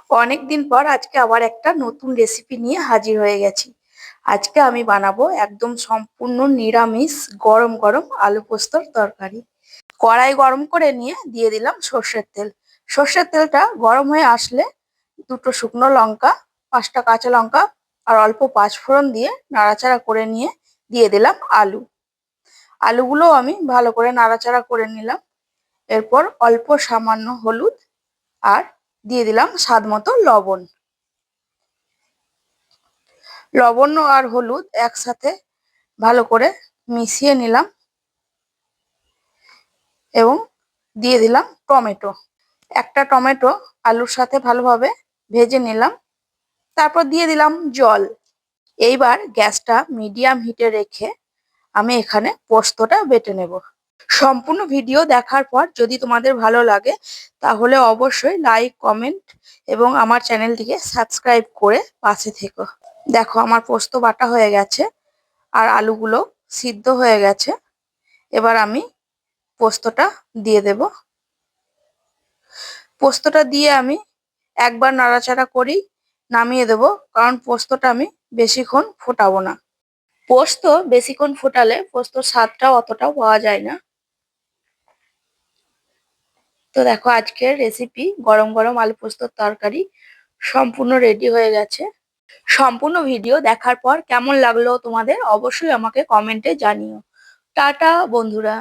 অনেকদিন পর আজকে আবার একটা নতুন রেসিপি নিয়ে হাজির হয়ে গেছি। আজকে আমি বানাবো একদম সম্পূর্ণ নিরামিষ গরম গরম আলু পোস্তর তরকারি। কড়াই গরম করে নিয়ে দিয়ে দিলাম সর্ষের তেল। সর্ষের তেলটা গরম হয়ে আসলে দুটো শুকনো লঙ্কা, 5টা কাঁচা লঙ্কা আর অল্প পাঁচফোড়ন দিয়ে নাড়াচাড়া করে নিয়ে দিয়ে দিলাম আলু। আলুগুলো আমি ভালো করে নাড়াচাড়া করে নিলাম। এরপর অল্প সামান্য হলুদ আর দিয়ে দিলাম স্বাদ মতো লবণ। লবণ আর হলুদ একসাথে ভালো করে মিশিয়ে নিলাম এবং দিয়ে দিলাম টমেটো। একটা টমেটো আলুর সাথে ভালোভাবে ভেজে নিলাম। তারপর দিয়ে দিলাম জল। এইবার গ্যাসটা মিডিয়াম হিটে রেখে আমি এখানে পোস্তটা বেটে নেব। সম্পূর্ণ ভিডিও দেখার পর যদি তোমাদের ভালো লাগে তাহলে অবশ্যই লাইক, কমেন্ট এবং আমার চ্যানেলটিকে সাবস্ক্রাইব করে পাশে থেকো। দেখো আমার পোস্ত বাটা হয়ে গেছে আর আলুগুলো সিদ্ধ হয়ে গেছে। এবার আমি পোস্তটা দিয়ে দেব। পোস্তটা দিয়ে আমি একবার নাড়াচাড়া করেই নামিয়ে দেব, কারণ পোস্তটা আমি বেশিক্ষণ ফোটাবো না। পোস্ত বেশিক্ষণ ফোটালে পোস্তর স্বাদটাও অতটাও পাওয়া যায় না। তো দেখো আজকের রেসিপি গরম গরম আলু পোস্তর তরকারি সম্পূর্ণ রেডি হয়ে গেছে। সম্পূর্ণ ভিডিও দেখার পর কেমন লাগলো তোমাদের অবশ্যই আমাকে কমেন্টে জানিও। টাটা বন্ধুরা।